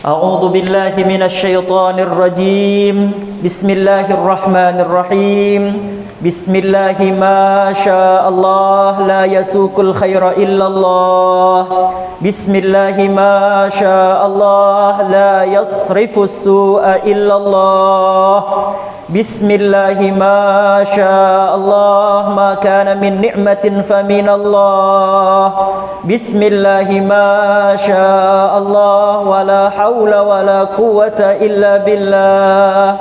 A'udzu billahi minasy syaithanir rajim. Bismillahirrahmanirrahim. Bismillahi ma sya'allah la yasukul khaira illallah. Bismillahi ma sya'allah la yasrifus su'a illallah. Bismillahi ma sya'allah ma kana min ni'matin faminallah. Bismillahi ma sya'allah wa la hawla wa la quwwata illa billah.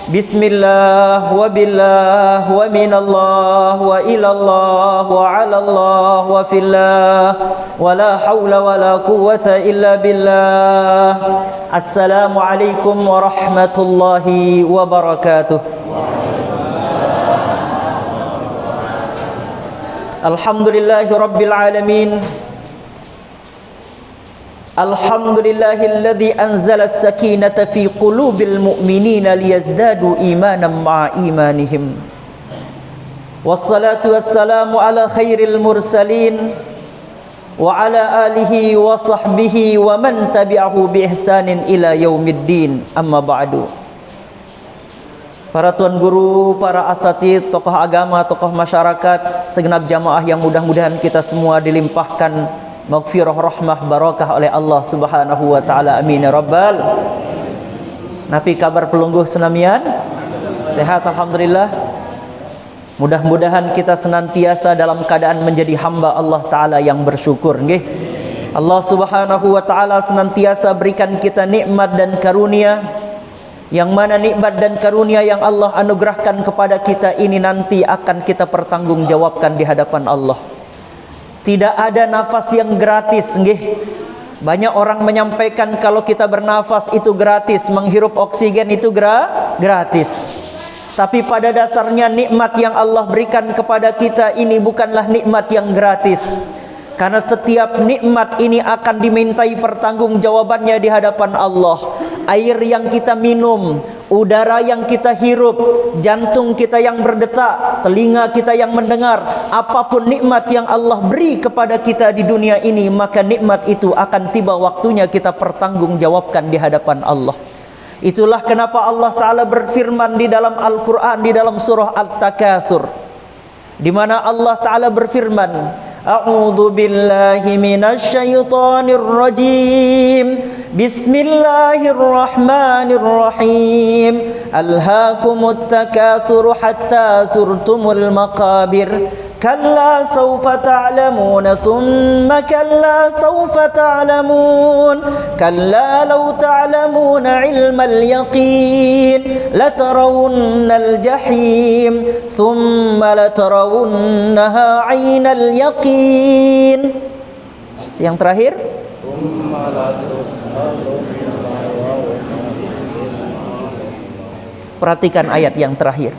Bismillah wa billah wa minallah wa ilallah wa alallah wa fillah wa la hawla wa la quwwata illa billah. Assalamualaikum warahmatullahi wabarakatuh. Alhamdulillahi rabbil alamin. Alhamdulillahilladzi anzala as-sakinata fi qulubil mu'minina liyazdadu imanan ma'a imanihim. Wassalatu wassalamu ala khairil mursalin wa ala alihi wa sahbihi wa man tabi'ahu bi ihsanin ila yaumiddin. Amma ba'du. Para tuan guru, para asatidz, tokoh agama, tokoh masyarakat, segenap jamaah yang mudah-mudahan kita semua dilimpahkan maghfirah, rahmah, barakah oleh Allah Subhanahu wa taala. Amin ya rabbal. Napi kabar pelungguh senamian? Sehat alhamdulillah. Mudah-mudahan kita senantiasa dalam keadaan menjadi hamba Allah taala yang bersyukur nggih. Allah Subhanahu wa taala senantiasa berikan kita nikmat dan karunia, yang mana nikmat dan karunia yang Allah anugerahkan kepada kita ini nanti akan kita pertanggungjawabkan di hadapan Allah. Tidak ada nafas yang gratis nggih. Banyak orang menyampaikan kalau kita bernafas itu gratis, menghirup oksigen itu gratis. Tapi pada dasarnya nikmat yang Allah berikan kepada kita ini bukanlah nikmat yang gratis. Karena setiap nikmat ini akan dimintai pertanggungjawabannya di hadapan Allah. Air yang kita minum, udara yang kita hirup, jantung kita yang berdetak, telinga kita yang mendengar, apapun nikmat yang Allah beri kepada kita di dunia ini, maka nikmat itu akan tiba waktunya kita pertanggungjawabkan di hadapan Allah. Itulah kenapa Allah Ta'ala berfirman di dalam Al-Quran, di dalam surah At-Takasur, di mana Allah Ta'ala berfirman, A'udzu billahi minasy syaithanir rajim. Bismillahirrahmanirrahim. Alhaakumut takatsur hatta zurtumul maqabir. Kalla sawfa ta'lamun thumma kalla sawfa ta'lamun. Kalla law ta'lamuna 'ilmal yaqin latarawunnal jahim thumma latarawunnaha 'ainal yaqin. Yang terakhir, perhatikan ayat yang terakhir.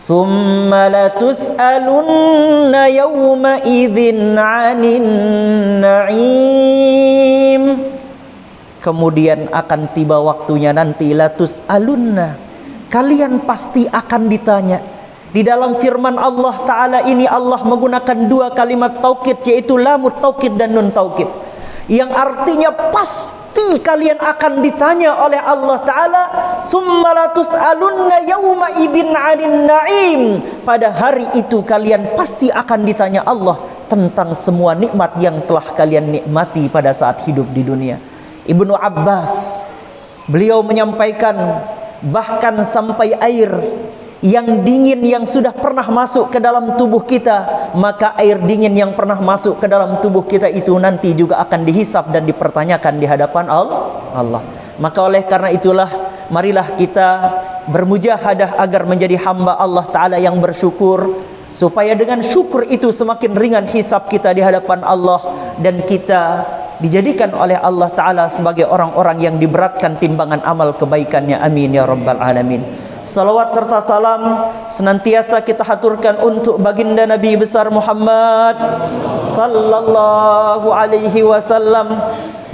Summa latus'alunna yawma idzin 'anin na'im. Kemudian akan tiba waktunya nanti, latus'alunna, kalian pasti akan ditanya. Di dalam firman Allah Ta'ala ini Allah menggunakan dua kalimat taukid, yaitu lamut taukid dan nun taukid, yang artinya pasti kalian akan ditanya oleh Allah Ta'ala. Summa latus'alunna yawma idzin 'anin na'im. Pada hari itu kalian pasti akan ditanya Allah tentang semua nikmat yang telah kalian nikmati pada saat hidup di dunia. Ibnu Abbas, beliau menyampaikan bahkan sampai air yang dingin yang sudah pernah masuk ke dalam tubuh kita, maka air dingin yang pernah masuk ke dalam tubuh kita itu nanti juga akan dihisap dan dipertanyakan di hadapan Allah. Maka oleh karena itulah, marilah kita bermujahadah agar menjadi hamba Allah Ta'ala yang bersyukur, supaya dengan syukur itu semakin ringan hisab kita di hadapan Allah, dan kita dijadikan oleh Allah Ta'ala sebagai orang-orang yang diberatkan timbangan amal kebaikannya. Amin ya rabbal alamin. Salawat serta salam senantiasa kita haturkan untuk baginda Nabi besar Muhammad sallallahu alaihi wasallam.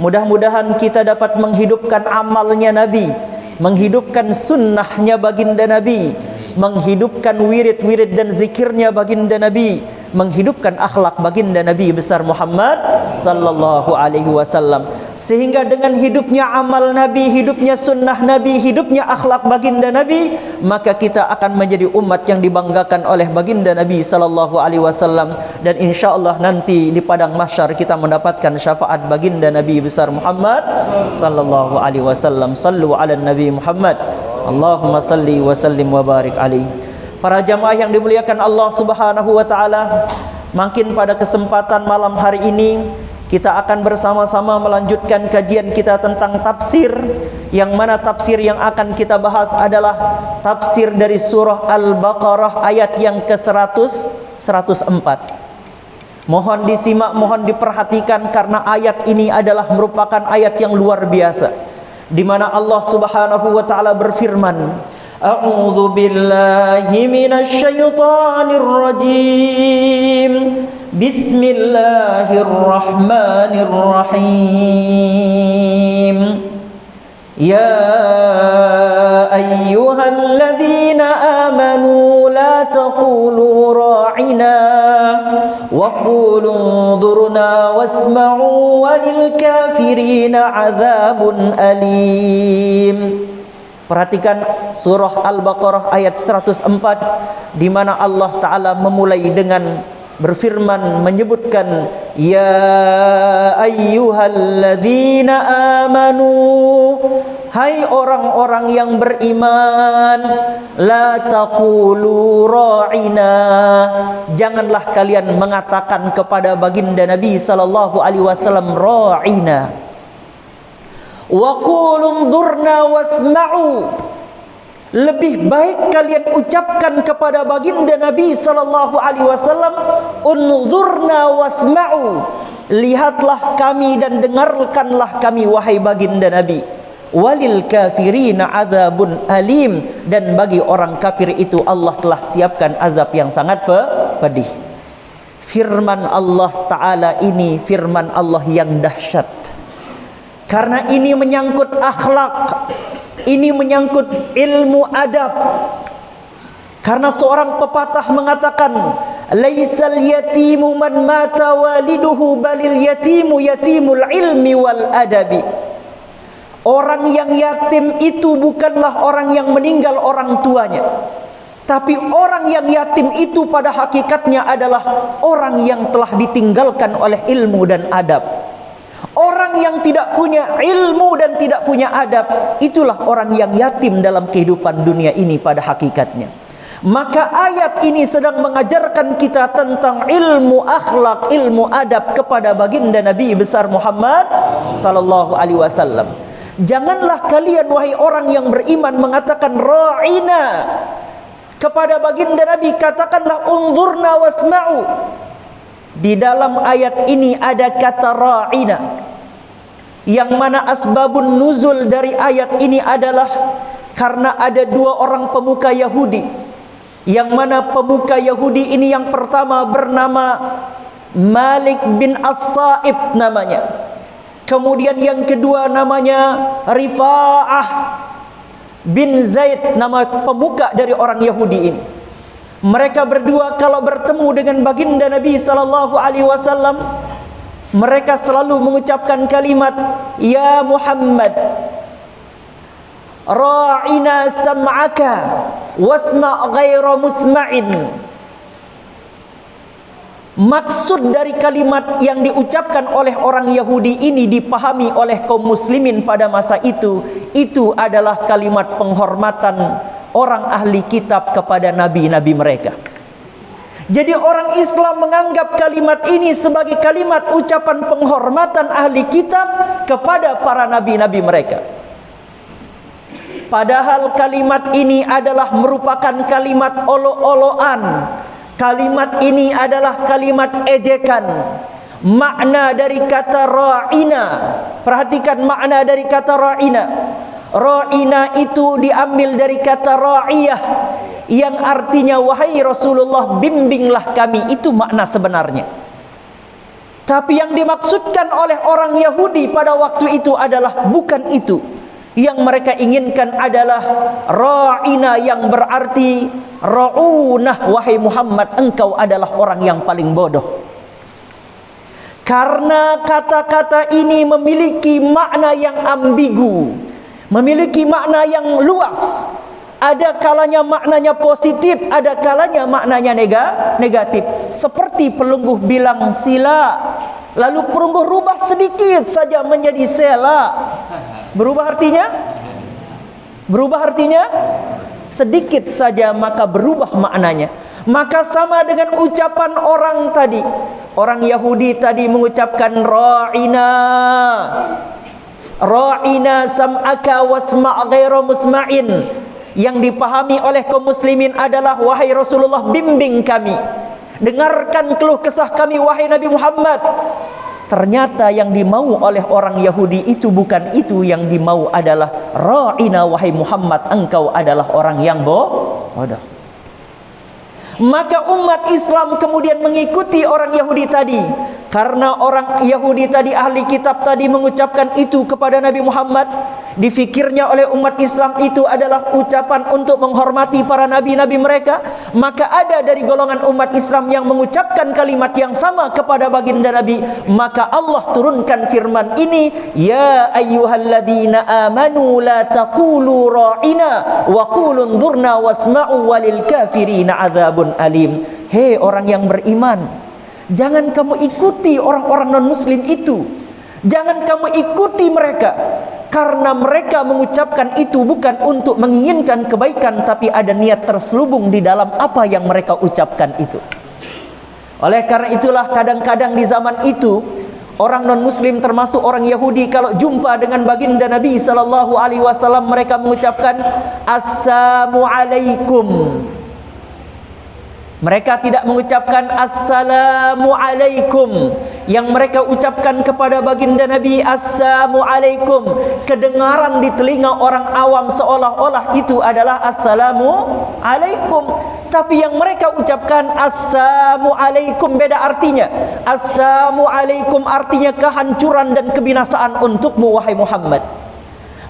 Mudah-mudahan kita dapat menghidupkan amalnya Nabi, menghidupkan sunnahnya baginda Nabi, menghidupkan wirid-wirid dan zikirnya baginda Nabi, menghidupkan akhlak baginda Nabi besar Muhammad sallallahu alaihi wasallam. Sehingga dengan hidupnya amal Nabi, hidupnya sunnah Nabi, hidupnya akhlak baginda Nabi, maka kita akan menjadi umat yang dibanggakan oleh baginda Nabi sallallahu alaihi wasallam. Dan insyaallah nanti di padang mahsyar kita mendapatkan syafaat baginda Nabi besar Muhammad sallallahu alaihi wasallam. Sallu ala Nabi Muhammad. Allahumma salli wa sallim wa barik alaihi. Para jamaah yang dimuliakan Allah Subhanahu wa taala, makin pada kesempatan malam hari ini kita akan bersama-sama melanjutkan kajian kita tentang tafsir, yang mana tafsir yang akan kita bahas adalah tafsir dari surah Al-Baqarah ayat yang ke-100 104. Mohon disimak, mohon diperhatikan, karena ayat ini adalah merupakan ayat yang luar biasa, di mana Allah Subhanahu wa taala berfirman, A'udzu billahi minasy syaithanir rajim. Bismillahirrahmanirrahim. Ya ayyuhalladzina amanu la taqulu ra'ina wa qulu unzurna wasma'u walil kafirina 'adzabun alim. Perhatikan surah Al-Baqarah ayat 104, di mana Allah Ta'ala memulai dengan berfirman, menyebutkan ya ayyuhalladzina amanu, hai orang-orang yang beriman, la taqulu ra'ina, janganlah kalian mengatakan kepada baginda Nabi sallallahu alaihi wasallam ra'ina. Wa qulu unzurna wasma'u, lebih baik kalian ucapkan kepada baginda Nabi sallallahu alaihi wasallam unzurna wasma'u, lihatlah kami dan dengarkanlah kami wahai baginda Nabi. Walil kafirina adzabun alim, dan bagi orang kafir itu Allah telah siapkan azab yang sangat pedih. Firman Allah Ta'ala ini firman Allah yang dahsyat, karena ini menyangkut akhlak, ini menyangkut ilmu adab. Karena seorang pepatah mengatakan, laisal yatimu man mata waliduhu balil yatimu yatimul ilmi wal adabi. Orang yang yatim itu bukanlah orang yang meninggal orang tuanya, tapi orang yang yatim itu pada hakikatnya adalah orang yang telah ditinggalkan oleh ilmu dan adab. Orang yang tidak punya ilmu dan tidak punya adab, itulah orang yang yatim dalam kehidupan dunia ini pada hakikatnya. Maka ayat ini sedang mengajarkan kita tentang ilmu akhlak, ilmu adab kepada baginda Nabi besar Muhammad sallallahu alaihi wasallam. Janganlah kalian wahai orang yang beriman mengatakan ra'ina kepada baginda Nabi, katakanlah unzurna wasma'u. Di dalam ayat ini ada kata ra'ina, yang mana asbabun nuzul dari ayat ini adalah karena ada dua orang pemuka Yahudi, yang mana pemuka Yahudi ini yang pertama bernama Malik bin As-Sa'ib namanya, kemudian yang kedua namanya Rifa'ah bin Zaid, nama pemuka dari orang Yahudi ini. Mereka berdua kalau bertemu dengan baginda Nabi sallallahu alaihi wasallam, mereka selalu mengucapkan kalimat ya Muhammad, ra'ina sam'aka wasma' ghaira musma'in. Maksud dari kalimat yang diucapkan oleh orang Yahudi ini dipahami oleh kaum muslimin pada masa itu adalah kalimat penghormatan orang ahli kitab kepada nabi-nabi mereka. Jadi orang Islam menganggap kalimat ini sebagai kalimat ucapan penghormatan ahli kitab kepada para nabi-nabi mereka. Padahal kalimat ini adalah merupakan kalimat olo-oloan. Kalimat ini adalah kalimat ejekan. Makna dari kata ra'ina, perhatikan makna dari kata ra'ina. Ra'ina itu diambil dari kata ra'iyah, yang artinya wahai Rasulullah bimbinglah kami. Itu makna sebenarnya. Tapi yang dimaksudkan oleh orang Yahudi pada waktu itu adalah bukan itu. Yang mereka inginkan adalah ra'ina yang berarti Ra'unah, wahai Muhammad, engkau adalah orang yang paling bodoh. Karena kata-kata ini memiliki makna yang ambigu, memiliki makna yang luas. Ada kalanya maknanya positif, ada kalanya maknanya negatif. Seperti pelungguh bilang sila, lalu pelungguh rubah sedikit saja menjadi sela. Berubah artinya? Berubah artinya? Sedikit saja maka berubah maknanya. Maka sama dengan ucapan orang tadi. Orang Yahudi tadi mengucapkan ra'ina, ra'ina sam'aka wasma' ghairu musma'in. Yang dipahami oleh kaum muslimin adalah, wahai Rasulullah, bimbing kami, dengarkan keluh kesah kami wahai Nabi Muhammad. Ternyata yang dimau oleh orang Yahudi itu bukan itu, yang dimau adalah ra'ina, wahai Muhammad, engkau adalah orang yang bodoh. Maka umat Islam kemudian mengikuti orang Yahudi tadi. Karena orang Yahudi tadi, ahli kitab tadi, mengucapkan itu kepada Nabi Muhammad, difikirnya oleh umat Islam itu adalah ucapan untuk menghormati para nabi-nabi mereka. Maka ada dari golongan umat Islam yang mengucapkan kalimat yang sama kepada baginda Nabi. Maka Allah turunkan firman ini, ya ayyuhalladzina amanu la taqulu ra'ina wa qulu ndurna wasma'u walil kafirina adzabun alim. Hei orang yang beriman, jangan kamu ikuti orang-orang non-muslim itu. Jangan kamu ikuti mereka, karena mereka mengucapkan itu bukan untuk menginginkan kebaikan, tapi ada niat terselubung di dalam apa yang mereka ucapkan itu. Oleh karena itulah kadang-kadang di zaman itu orang non-muslim termasuk orang Yahudi kalau jumpa dengan baginda Nabi sallallahu alaihi wasallam, mereka mengucapkan assalamu alaikum. Mereka tidak mengucapkan assalamu alaikum. Yang mereka ucapkan kepada baginda Nabi assalamu alaikum, kedengaran di telinga orang awam seolah-olah itu adalah assalamu alaikum. Tapi yang mereka ucapkan assalamu alaikum beda artinya. Assalamu alaikum artinya kehancuran dan kebinasaan untukmu wahai Muhammad.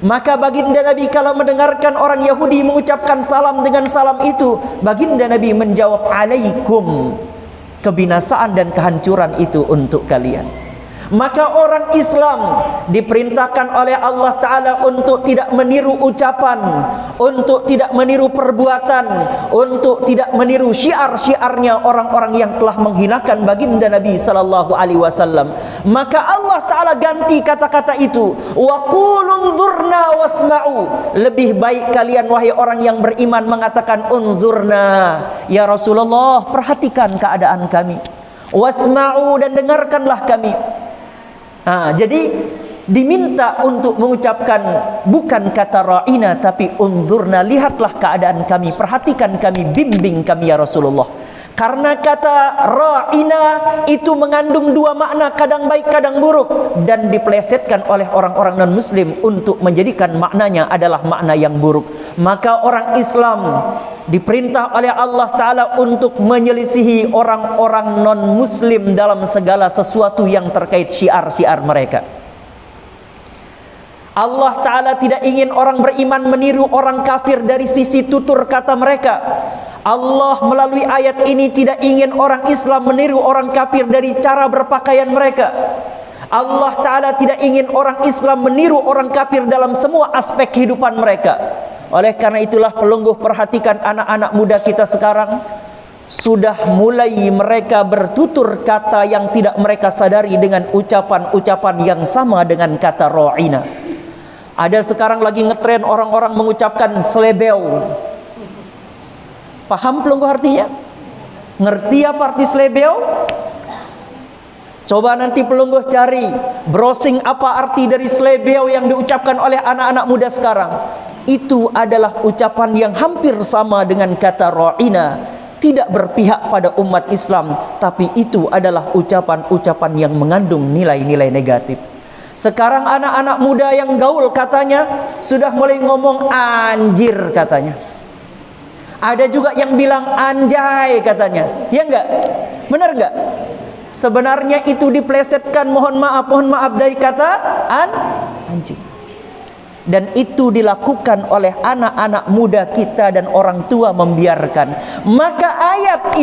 Maka baginda Nabi kalau mendengarkan orang Yahudi mengucapkan salam dengan salam itu, baginda Nabi menjawab alaikum, kebinasaan dan kehancuran itu untuk kalian. Maka orang Islam diperintahkan oleh Allah Ta'ala untuk tidak meniru ucapan, untuk tidak meniru perbuatan, untuk tidak meniru syiar-syiarnya orang-orang yang telah menghinakan baginda Nabi Sallallahu Alaihi Wasallam. Maka Allah Ta'ala ganti kata-kata itu, wa qulu unzurna wasma'u. Lebih baik kalian wahai orang yang beriman mengatakan unzurna, ya Rasulullah, perhatikan keadaan kami, wasma'u, dan dengarkanlah kami. Jadi diminta untuk mengucapkan bukan kata ra'ina tapi unzurna, lihatlah keadaan kami, perhatikan kami, bimbing kami ya Rasulullah. Karena kata ra'ina itu mengandung dua makna, kadang baik kadang buruk, dan dipelesetkan oleh orang-orang non-muslim untuk menjadikan maknanya adalah makna yang buruk. Maka orang Islam diperintah oleh Allah Ta'ala untuk menyelisihi orang-orang non-muslim dalam segala sesuatu yang terkait syiar-syiar mereka. Allah Ta'ala tidak ingin orang beriman meniru orang kafir dari sisi tutur kata mereka. Allah melalui ayat ini tidak ingin orang Islam meniru orang kafir dari cara berpakaian mereka. Allah Ta'ala tidak ingin orang Islam meniru orang kafir dalam semua aspek kehidupan mereka. Oleh karena itulah pelungguh perhatikan anak-anak muda kita sekarang, sudah mulai mereka bertutur kata yang tidak mereka sadari dengan ucapan-ucapan yang sama dengan kata ra'ina. Ada sekarang lagi ngetren orang-orang mengucapkan slebeu. Paham pelungguh artinya? Ngerti apa arti slebeu? Coba nanti pelungguh cari, browsing apa arti dari slebeu yang diucapkan oleh anak-anak muda sekarang. Itu adalah ucapan yang hampir sama dengan kata ra'ina, tidak berpihak pada umat Islam, tapi itu adalah ucapan-ucapan yang mengandung nilai-nilai negatif. Sekarang anak-anak muda yang gaul katanya sudah mulai ngomong anjir katanya. Ada juga yang bilang anjay katanya. Ya enggak? Benar enggak? Sebenarnya itu diplesetkan, mohon maaf dari kata anjing. dan itu dilakukan oleh anak-anak muda kita dan orang tua membiarkan. Maka ayat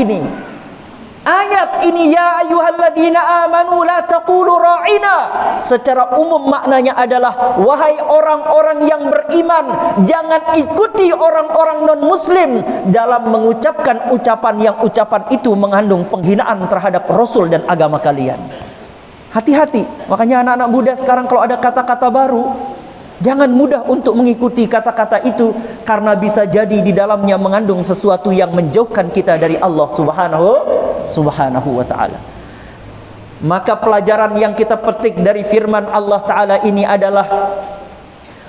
ini ya ayyuhalladzina amanu la taqulu ra'ina, secara umum maknanya adalah wahai orang-orang yang beriman, jangan ikuti orang-orang non-muslim dalam mengucapkan ucapan itu mengandung penghinaan terhadap Rasul dan agama kalian. Hati-hati. Makanya anak-anak muda sekarang kalau ada kata-kata baru, jangan mudah untuk mengikuti kata-kata itu, karena bisa jadi di dalamnya mengandung sesuatu yang menjauhkan kita dari Allah Subhanahu wa ta'ala. Maka pelajaran yang kita petik dari firman Allah ta'ala ini adalah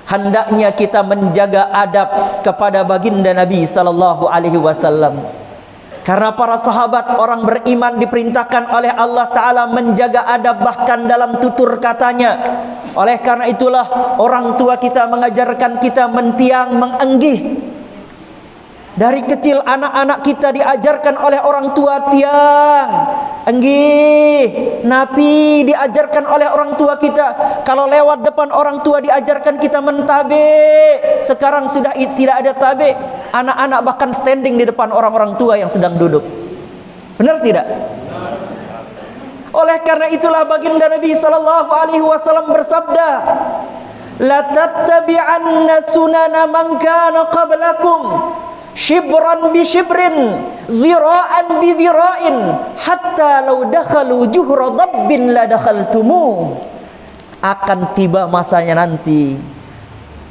hendaknya kita menjaga adab kepada baginda Nabi sallallahu alaihi wasallam. Karena para sahabat orang beriman diperintahkan oleh Allah Ta'ala menjaga adab bahkan dalam tutur katanya. Oleh karena itulah orang tua kita mengajarkan kita mentiang, mengenggih. Dari kecil anak-anak kita diajarkan oleh orang tua tiang, enggih, napi diajarkan oleh orang tua kita. Kalau lewat depan orang tua diajarkan kita mentabe. Sekarang sudah tidak ada tabe. Anak-anak bahkan standing di depan orang-orang tua yang sedang duduk. Benar tidak? Oleh karena itulah baginda Nabi sallallahu alaihi wasallam bersabda, la tattabi'anna sunana man kana qablakum shibran bi shibrin, zira'an bi zira'in, hatta law dakhalu juhra dabbin la dakhaltumu. Akan tiba masanya nanti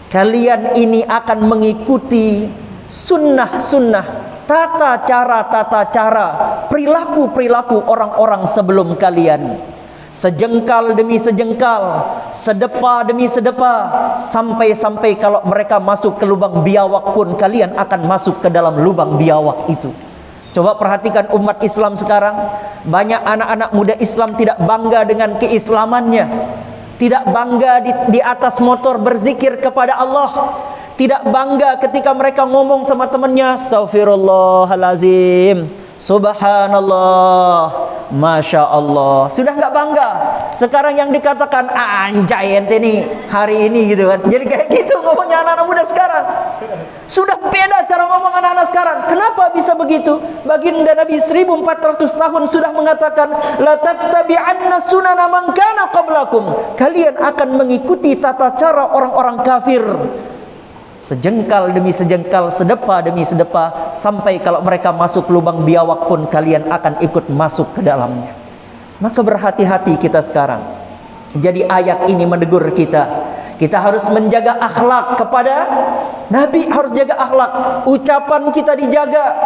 kalian ini akan mengikuti sunnah-sunnah, tata cara, perilaku orang-orang sebelum kalian. Sejengkal demi sejengkal, sedepa demi sedepa, sampai kalau mereka masuk ke lubang biawak pun kalian akan masuk ke dalam lubang biawak itu. Coba perhatikan umat Islam sekarang. Banyak anak-anak muda Islam tidak bangga dengan keislamannya, tidak bangga di atas motor berzikir kepada Allah, tidak bangga ketika mereka ngomong sama temannya, Astaghfirullahalazim, Subhanallah, Masya Allah. Sudah nggak bangga. Sekarang yang dikatakan anjay ente nih hari ini gitu kan. Jadi kayak gitu ngomongnya anak-anak muda sekarang. Sudah beda cara ngomong anak-anak sekarang. Kenapa bisa begitu? Baginda Nabi 1400 tahun sudah mengatakan, la tattabi'anna sunana man kana qablakum. Kalian akan mengikuti tata cara orang-orang kafir. Sejengkal demi sejengkal, sedepa demi sedepa, sampai kalau mereka masuk lubang biawak pun kalian akan ikut masuk ke dalamnya. Maka berhati-hati kita sekarang. Jadi ayat ini menegur kita. Kita harus menjaga akhlak kepada Nabi, harus jaga akhlak. Ucapan kita dijaga,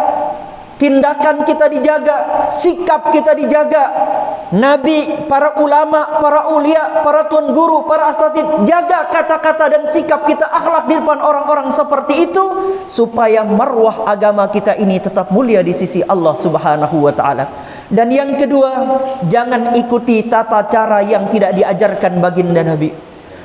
tindakan kita dijaga, sikap kita dijaga. Nabi, para ulama, para ulia, para tuan guru, para asatidz, jaga kata-kata dan sikap kita, akhlak di depan orang-orang seperti itu, supaya marwah agama kita ini tetap mulia di sisi Allah Subhanahu wa ta'ala. Dan yang kedua, jangan ikuti tata cara yang tidak diajarkan baginda Nabi.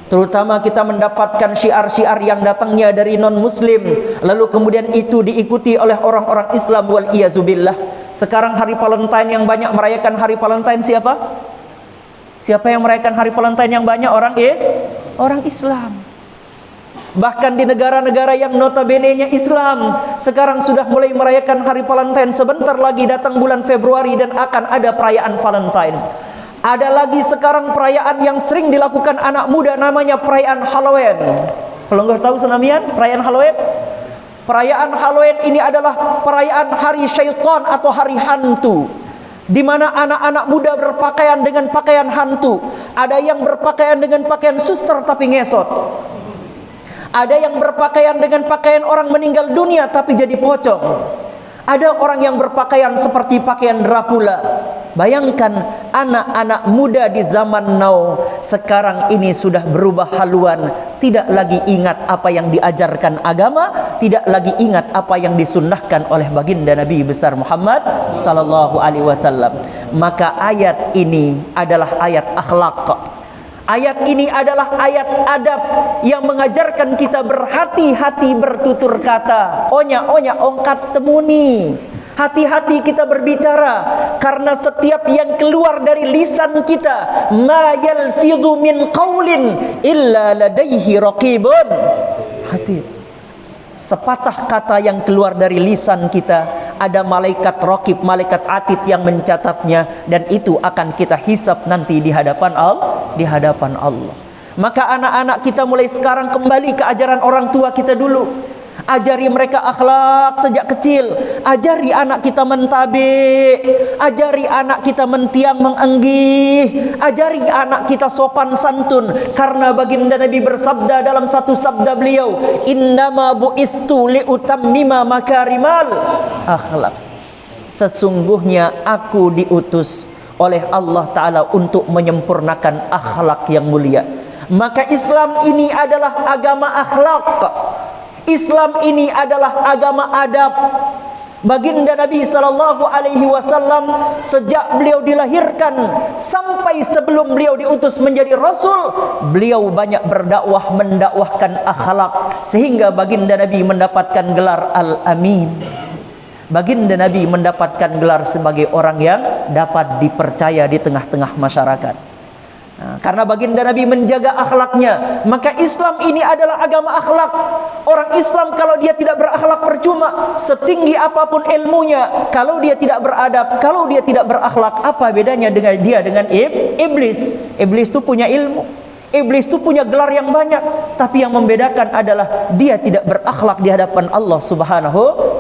Terutama kita mendapatkan syiar-syiar yang datangnya dari non-muslim, lalu kemudian itu diikuti oleh orang-orang Islam, wal iyazubillah. Sekarang hari Valentine yang banyak merayakan hari Valentine siapa? Siapa yang merayakan hari Valentine yang banyak? Orang Islam. Bahkan di negara-negara yang notabene-nya Islam, sekarang sudah mulai merayakan hari Valentine. Sebentar lagi datang bulan Februari dan akan ada perayaan Valentine. Ada lagi sekarang perayaan yang sering dilakukan anak muda, namanya perayaan Halloween. Kalau nggak tahu senamian perayaan Halloween? Perayaan Halloween ini adalah perayaan hari syaitan atau hari hantu, di mana anak-anak muda berpakaian dengan pakaian hantu. Ada yang berpakaian dengan pakaian suster tapi ngesot. Ada yang berpakaian dengan pakaian orang meninggal dunia tapi jadi pocong. Ada orang yang berpakaian seperti pakaian Dracula. Bayangkan anak-anak muda di zaman now sekarang ini sudah berubah haluan. Tidak lagi ingat apa yang diajarkan agama, tidak lagi ingat apa yang disunnahkan oleh baginda Nabi besar Muhammad sallallahu alaihi wasallam. Maka ayat ini adalah ayat akhlak. Ayat ini adalah ayat adab yang mengajarkan kita berhati-hati bertutur kata. Onya ongkat temuni. Hati-hati kita berbicara, karena setiap yang keluar dari lisan kita, ma yalfidhu min qaulin illa ladaihi raqibun. Hati. Sepatah kata yang keluar dari lisan kita, ada malaikat raqib, malaikat atid yang mencatatnya, dan itu akan kita hisab nanti di hadapan Allah. Maka anak-anak kita mulai sekarang kembali ke ajaran orang tua kita dulu. Ajari mereka akhlak sejak kecil. Ajari anak kita mentabi, ajari anak kita mentiang mengenggih, ajari anak kita sopan santun. Karena baginda Nabi bersabda dalam satu sabda beliau, innama bu'istu liutammima makarimal akhlak. Sesungguhnya aku diutus oleh Allah Ta'ala untuk menyempurnakan akhlak yang mulia. Maka Islam ini adalah agama akhlak. Islam ini adalah agama adab. Baginda Nabi SAW sejak beliau dilahirkan sampai sebelum beliau diutus menjadi Rasul, beliau banyak berdakwah, mendakwahkan akhlak, sehingga baginda Nabi mendapatkan gelar Al-Amin. Baginda Nabi mendapatkan gelar sebagai orang yang dapat dipercaya di tengah-tengah masyarakat. Karena baginda Nabi menjaga akhlaknya, maka Islam ini adalah agama akhlak. Orang Islam kalau dia tidak berakhlak percuma, setinggi apapun ilmunya, kalau dia tidak beradab, kalau dia tidak berakhlak, apa bedanya dengan dia dengan iblis? Iblis itu punya ilmu, iblis itu punya gelar yang banyak, tapi yang membedakan adalah dia tidak berakhlak di hadapan Allah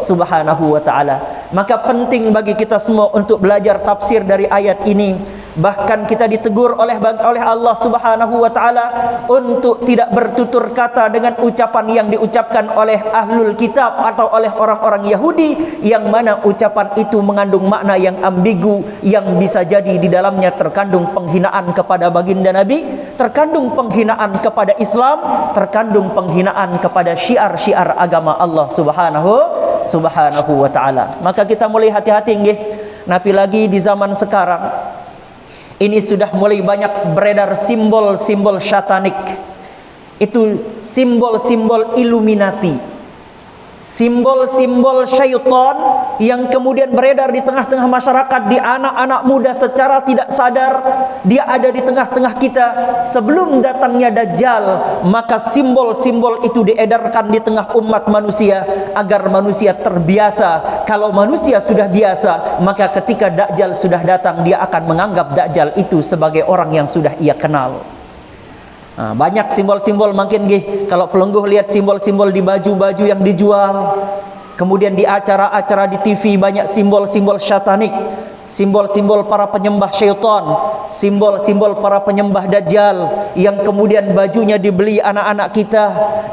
Subhanahu wa ta'ala. Maka penting bagi kita semua untuk belajar tafsir dari ayat ini. Bahkan kita ditegur oleh Allah Subhanahu wa ta'ala untuk tidak bertutur kata dengan ucapan yang diucapkan oleh ahlul kitab atau oleh orang-orang Yahudi, yang mana ucapan itu mengandung makna yang ambigu, yang bisa jadi di dalamnya terkandung penghinaan kepada baginda Nabi, terkandung penghinaan kepada Islam, terkandung penghinaan kepada syiar-syiar agama Allah Subhanahu wa ta'ala. Maka kita mulai hati-hati nggih. Napi lagi di zaman sekarang ini sudah mulai banyak beredar simbol-simbol satanik. Itu simbol-simbol Illuminati, simbol-simbol syaitan yang kemudian beredar di tengah-tengah masyarakat, di anak-anak muda secara tidak sadar. Dia ada di tengah-tengah kita sebelum datangnya Dajjal. Maka simbol-simbol itu diedarkan di tengah umat manusia agar manusia terbiasa. Kalau manusia sudah biasa, maka ketika Dajjal sudah datang, dia akan menganggap Dajjal itu sebagai orang yang sudah ia kenal. Banyak simbol-simbol makin kalau pelungguh lihat simbol-simbol di baju-baju yang dijual, kemudian di acara-acara di TV banyak simbol-simbol satanik, simbol-simbol para penyembah syaitan, simbol-simbol para penyembah Dajjal, yang kemudian bajunya dibeli anak-anak kita,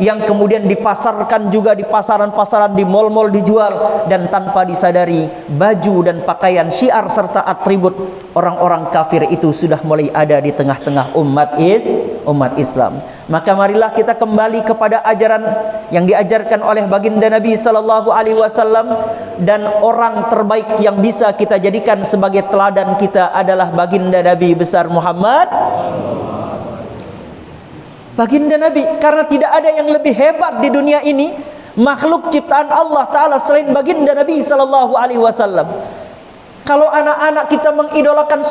yang kemudian dipasarkan juga di pasaran-pasaran, di mal-mal dijual, dan tanpa disadari baju dan pakaian syiar serta atribut orang-orang kafir itu sudah mulai ada di tengah-tengah umat Islam. Maka marilah kita kembali kepada ajaran yang diajarkan oleh baginda Nabi sallallahu alaihi wasallam, dan orang terbaik yang bisa kita jadikan sebagai teladan kita adalah baginda Nabi besar Muhammad. Baginda Nabi, karena tidak ada yang lebih hebat di dunia ini, makhluk ciptaan Allah Ta'ala selain baginda Nabi sallallahu alaihi wasallam. Kalau anak-anak kita mengidolakan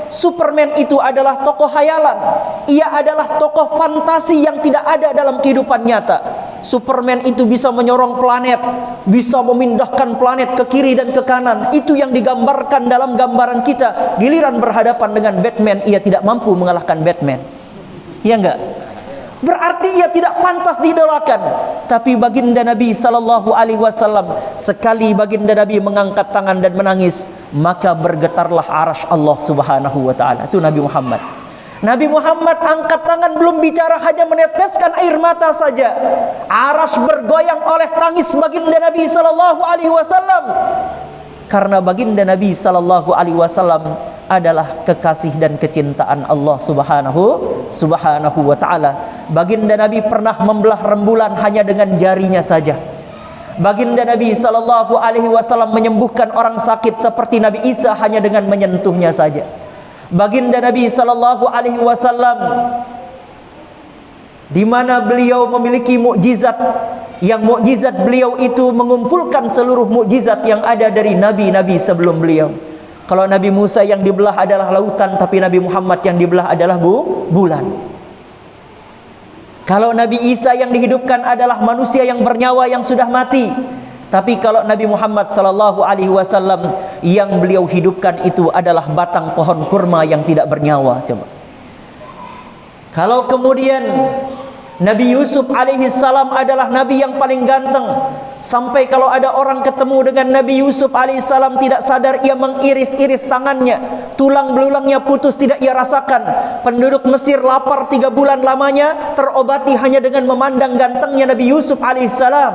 Superman itu adalah tokoh hayalan. Ia adalah tokoh fantasi yang tidak ada dalam kehidupan nyata. Superman itu bisa menyorong planet, bisa memindahkan planet ke kiri dan ke kanan. Itu yang digambarkan dalam gambaran kita. Giliran berhadapan dengan Batman, ia tidak mampu mengalahkan Batman. Iya enggak? Berarti ia tidak pantas diidolakan. Tapi baginda Nabi sallallahu alaihi wasallam, sekali baginda Nabi mengangkat tangan dan menangis, maka bergetarlah arasy Allah Subhanahu wa taala. Itu Nabi Muhammad. Nabi Muhammad angkat tangan, belum bicara, hanya meneteskan air mata saja. Arasy bergoyang oleh tangis baginda Nabi sallallahu alaihi wasallam. Karena baginda Nabi sallallahu alaihi wasallam adalah kekasih dan kecintaan Allah Subhanahu wa ta'ala. Baginda Nabi pernah membelah rembulan hanya dengan jarinya saja. Baginda Nabi sallallahu alaihi wasallam menyembuhkan orang sakit seperti Nabi Isa hanya dengan menyentuhnya saja. Baginda Nabi sallallahu alaihi wasallam, di mana beliau memiliki mukjizat yang mukjizat beliau itu mengumpulkan seluruh mukjizat yang ada dari nabi-nabi sebelum beliau. Kalau Nabi Musa yang dibelah adalah lautan, tapi Nabi Muhammad yang dibelah adalah bulan. Kalau Nabi Isa yang dihidupkan adalah manusia yang bernyawa yang sudah mati, tapi kalau Nabi Muhammad sallallahu alaihi wasallam yang beliau hidupkan itu adalah batang pohon kurma yang tidak bernyawa. Coba. Kalau kemudian Nabi Yusuf alaihi salam adalah nabi yang paling ganteng, sampai kalau ada orang ketemu dengan Nabi Yusuf alaihi salam tidak sadar ia mengiris-iris tangannya, tulang belulangnya putus tidak ia rasakan. Penduduk Mesir lapar 3 bulan lamanya terobati hanya dengan memandang gantengnya Nabi Yusuf alaihi salam.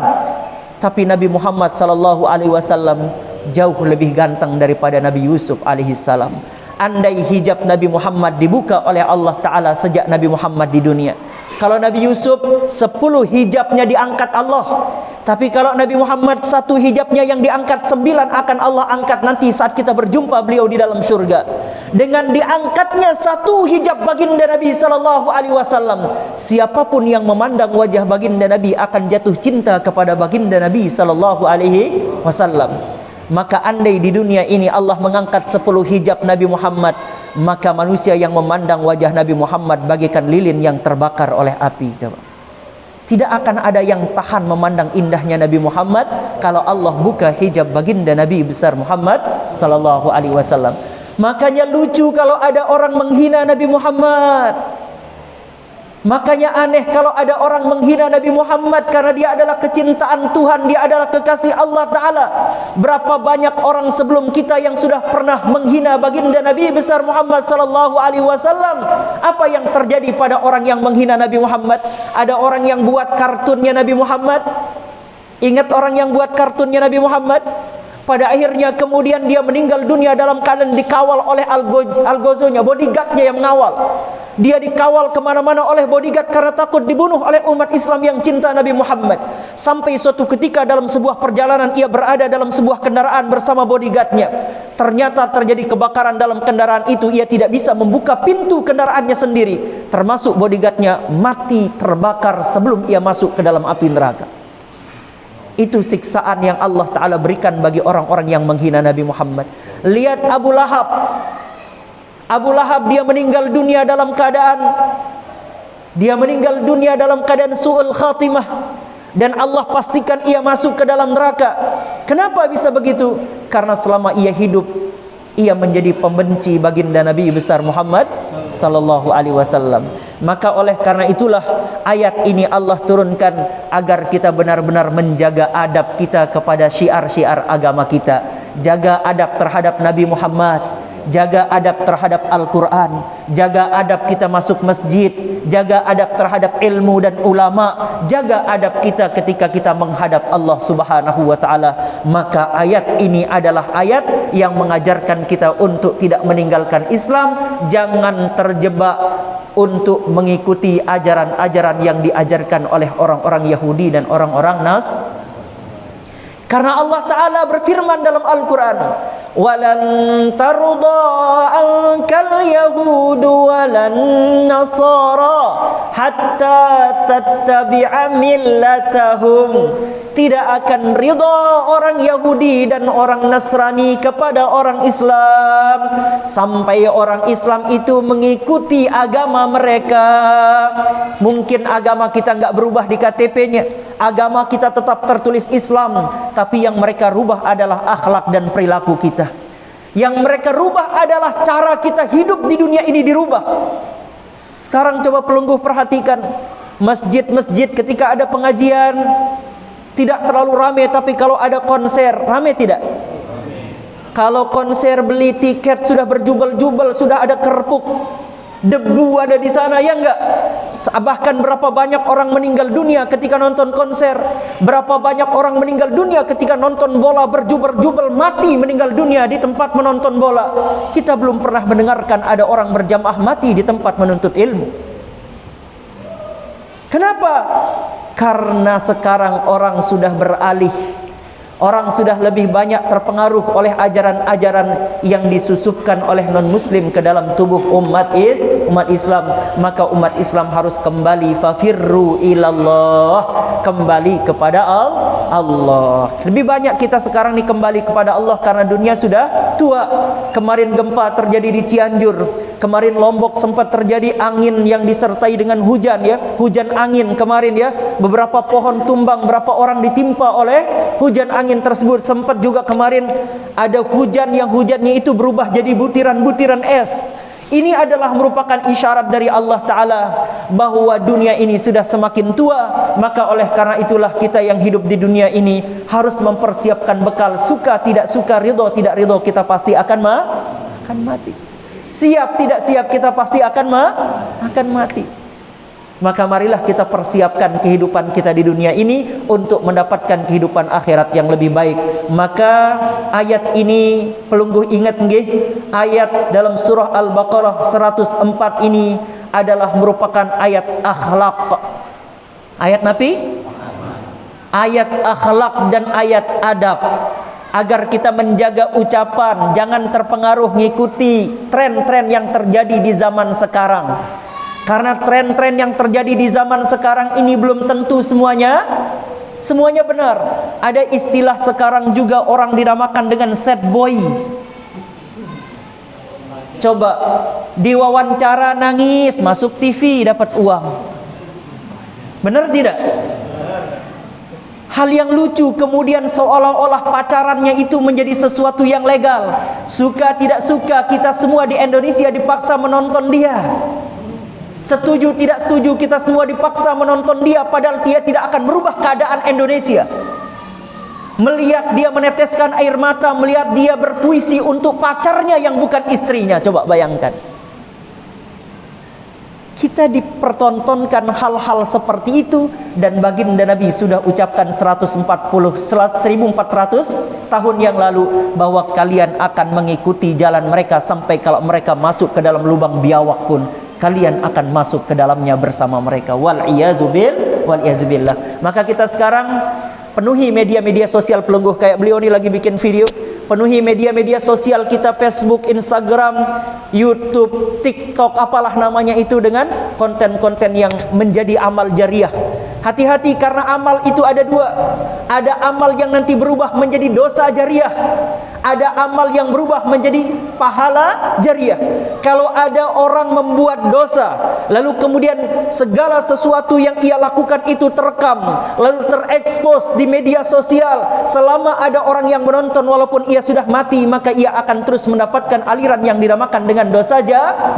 Tapi Nabi Muhammad sallallahu alaihi wasallam jauh lebih ganteng daripada Nabi Yusuf alaihi salam. Andai hijab Nabi Muhammad dibuka oleh Allah Ta'ala sejak Nabi Muhammad di dunia, kalau Nabi Yusuf 10 hijabnya diangkat Allah, tapi kalau Nabi Muhammad 1 hijabnya yang diangkat, 9 akan Allah angkat nanti saat kita berjumpa beliau di dalam surga. Dengan diangkatnya 1 hijab baginda Nabi sallallahu alaihi wasallam, siapapun yang memandang wajah baginda Nabi akan jatuh cinta kepada baginda Nabi sallallahu alaihi wasallam. Maka andai di dunia ini Allah mengangkat 10 hijab Nabi Muhammad, maka manusia yang memandang wajah Nabi Muhammad bagaikan lilin yang terbakar oleh api. Coba. Tidak akan ada yang tahan memandang indahnya Nabi Muhammad kalau Allah buka hijab baginda Nabi besar Muhammad sallallahu alaihi wasallam. Makanya lucu kalau ada orang menghina Nabi Muhammad. Makanya aneh kalau ada orang menghina Nabi Muhammad karena dia adalah kecintaan Tuhan, dia adalah kekasih Allah Ta'ala. Berapa banyak orang sebelum kita yang sudah pernah menghina baginda Nabi besar Muhammad sallallahu alaihi wasallam. Apa yang terjadi pada orang yang menghina Nabi Muhammad? Ada orang yang buat kartunnya Nabi Muhammad. Ingat orang yang buat kartunnya Nabi Muhammad? Pada akhirnya kemudian dia meninggal dunia dalam keadaan dikawal oleh algozonya, bodyguardnya yang mengawal. Dia dikawal kemana-mana oleh bodyguard karena takut dibunuh oleh umat Islam yang cinta Nabi Muhammad. Sampai suatu ketika dalam sebuah perjalanan ia berada dalam sebuah kendaraan bersama bodyguardnya. Ternyata terjadi kebakaran dalam kendaraan itu. Ia tidak bisa membuka pintu kendaraannya sendiri. Termasuk bodyguardnya mati terbakar sebelum ia masuk ke dalam api neraka. Itu siksaan yang Allah Ta'ala berikan bagi orang-orang yang menghina Nabi Muhammad. Lihat Abu Lahab. Abu Lahab dia meninggal dunia dalam keadaan su'ul khatimah, dan Allah pastikan ia masuk ke dalam neraka. Kenapa bisa begitu? Karena selama ia hidup ia menjadi pembenci baginda Nabi besar Muhammad sallallahu alaihi wasallam. Maka oleh karena itulah ayat ini Allah turunkan agar kita benar-benar menjaga adab kita kepada syiar-syiar agama kita. Jaga adab terhadap Nabi Muhammad, jaga adab terhadap Al-Quran, jaga adab kita masuk masjid, jaga adab terhadap ilmu dan ulama, jaga adab kita ketika kita menghadap Allah Subhanahu wa ta'ala. Maka ayat ini adalah ayat yang mengajarkan kita untuk tidak meninggalkan Islam, jangan terjebak untuk mengikuti ajaran-ajaran yang diajarkan oleh orang-orang Yahudi dan orang-orang Nasrani. Karena Allah Ta'ala berfirman dalam Al-Quran, وَلَنْ تَرْضَى عَنْكَ الْيَهُودُ وَلَا النَّصَارَى حَتَّى تَتَّبِعَ مِلَّتَهُمْ. Tidak akan ridha orang Yahudi dan orang Nasrani kepada orang Islam sampai orang Islam itu mengikuti agama mereka. Mungkin agama kita nggak berubah di KTP-nya, agama kita tetap tertulis Islam, tapi yang mereka rubah adalah akhlak dan perilaku kita. Yang mereka rubah adalah cara kita hidup di dunia ini dirubah. Sekarang coba pelungguh perhatikan masjid-masjid ketika ada pengajian tidak terlalu ramai, tapi kalau ada konser ramai tidak? Kalau konser beli tiket sudah berjubel-jubel, sudah ada kerpuk, debu ada di sana, ya enggak? Bahkan berapa banyak orang meninggal dunia ketika nonton konser, berapa banyak orang meninggal dunia ketika nonton bola, berjubel-jubel mati meninggal dunia di tempat menonton bola. Kita belum pernah mendengarkan ada orang berjamaah mati di tempat menuntut ilmu. Kenapa? Karena sekarang orang sudah beralih Orang sudah lebih banyak terpengaruh oleh ajaran-ajaran yang disusupkan oleh non-muslim ke dalam tubuh umat Islam. Maka umat Islam harus kembali, fafirru ilallah, kembali kepada Allah. Lebih banyak kita sekarang ni kembali kepada Allah karena dunia sudah tua. Kemarin gempa terjadi di Cianjur, kemarin Lombok sempat terjadi angin yang disertai dengan hujan, ya, hujan angin kemarin, ya, beberapa pohon tumbang, berapa orang ditimpa oleh hujan angin tersebut. Sempat juga kemarin ada hujan yang hujannya itu berubah jadi butiran-butiran es. Ini adalah merupakan isyarat dari Allah Ta'ala bahwa dunia ini sudah semakin tua. Maka oleh karena itulah kita yang hidup di dunia ini harus mempersiapkan bekal. Suka tidak suka, ridho tidak ridho, kita pasti akan mati. Siap tidak siap, kita pasti akan mati. Maka marilah kita persiapkan kehidupan kita di dunia ini untuk mendapatkan kehidupan akhirat yang lebih baik. Maka ayat ini pelungguh ingat nggih, ayat dalam surah Al-Baqarah 104 ini adalah merupakan ayat akhlak. Ayat nabi? Ayat akhlak dan ayat adab. Agar kita menjaga ucapan, jangan terpengaruh mengikuti tren-tren yang terjadi di zaman sekarang. Karena tren-tren yang terjadi di zaman sekarang ini belum tentu semuanya benar. Ada istilah sekarang juga orang dinamakan dengan sad boy. Coba diwawancara nangis, masuk TV dapat uang. Benar tidak? Hal yang lucu kemudian seolah-olah pacarannya itu menjadi sesuatu yang legal. Suka tidak suka, kita semua di Indonesia dipaksa menonton dia. Setuju tidak setuju, kita semua dipaksa menonton dia, padahal dia tidak akan merubah keadaan Indonesia. Melihat dia meneteskan air mata, melihat dia berpuisi untuk pacarnya yang bukan istrinya. Coba bayangkan. Kita dipertontonkan hal-hal seperti itu, dan baginda Nabi sudah ucapkan 1400 tahun yang lalu bahwa kalian akan mengikuti jalan mereka sampai kalau mereka masuk ke dalam lubang biawak pun kalian akan masuk ke dalamnya bersama mereka. Wal iyazu billah. Maka kita sekarang penuhi media-media sosial pelungguh, kayak beliau ini lagi bikin video. Penuhi media-media sosial kita, Facebook, Instagram, YouTube, TikTok, apalah namanya itu, dengan konten-konten yang menjadi amal jariah. Hati-hati, karena amal itu ada dua. Ada amal yang nanti berubah menjadi dosa jariah, ada amal yang berubah menjadi pahala jariah. Kalau ada orang membuat dosa, lalu kemudian segala sesuatu yang ia lakukan itu terekam, lalu terekspos di media sosial, selama ada orang yang menonton walaupun ia sudah mati, maka ia akan terus mendapatkan aliran yang dinamakan dengan dosa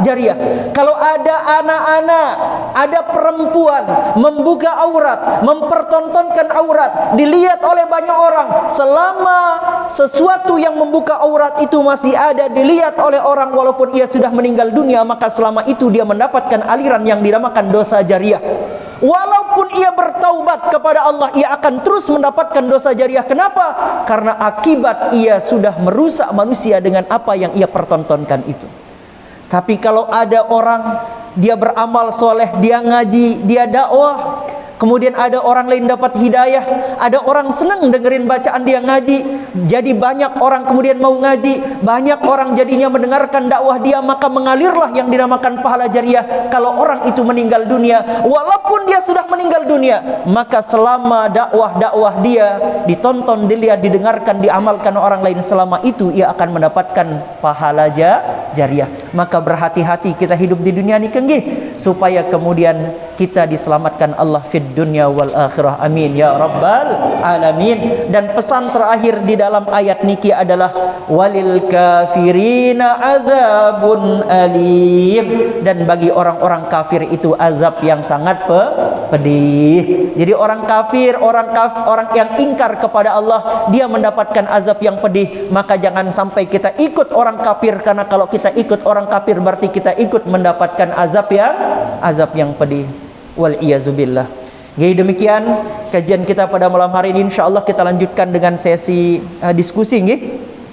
jariah. Kalau ada anak-anak, ada perempuan membuka aurat, mempertontonkan aurat, dilihat oleh banyak orang, selama sesuatu yang membuka aurat itu masih ada dilihat oleh orang walaupun ia sudah meninggal dunia, maka selama itu dia mendapatkan aliran yang dinamakan dosa jariah. Walaupun ia bertaubat kepada Allah, ia akan terus mendapatkan dosa jariah. Kenapa? Karena akibat ia sudah merusak manusia dengan apa yang ia pertontonkan itu. Tapi kalau ada orang, dia beramal soleh, dia ngaji, dia dakwah, kemudian ada orang lain dapat hidayah, ada orang senang dengerin bacaan dia ngaji, jadi banyak orang kemudian mau ngaji, banyak orang jadinya mendengarkan dakwah dia, maka mengalirlah yang dinamakan pahala jariah. Kalau orang itu meninggal dunia, walaupun dia sudah meninggal dunia, maka selama dakwah dia ditonton, dilihat, didengarkan, diamalkan orang lain, selama itu ia akan mendapatkan pahala jariah. Maka berhati-hati kita hidup di dunia ini kenggih, supaya kemudian kita diselamatkan Allah fid dunya wal akhirah. Amin ya rabbal alamin. Dan pesan terakhir di dalam ayat niki adalah walil kafirina azabun alim. Dan bagi orang-orang kafir itu azab yang sangat pedih. Jadi orang kafir, orang yang ingkar kepada Allah, dia mendapatkan azab yang pedih. Maka jangan sampai kita ikut orang kafir, karena kalau kita ikut orang kafir berarti kita ikut mendapatkan azab yang pedih. Wal iyazubillah. Jadi demikian kajian kita pada malam hari ini. Insyaallah kita lanjutkan dengan sesi diskusi nggih.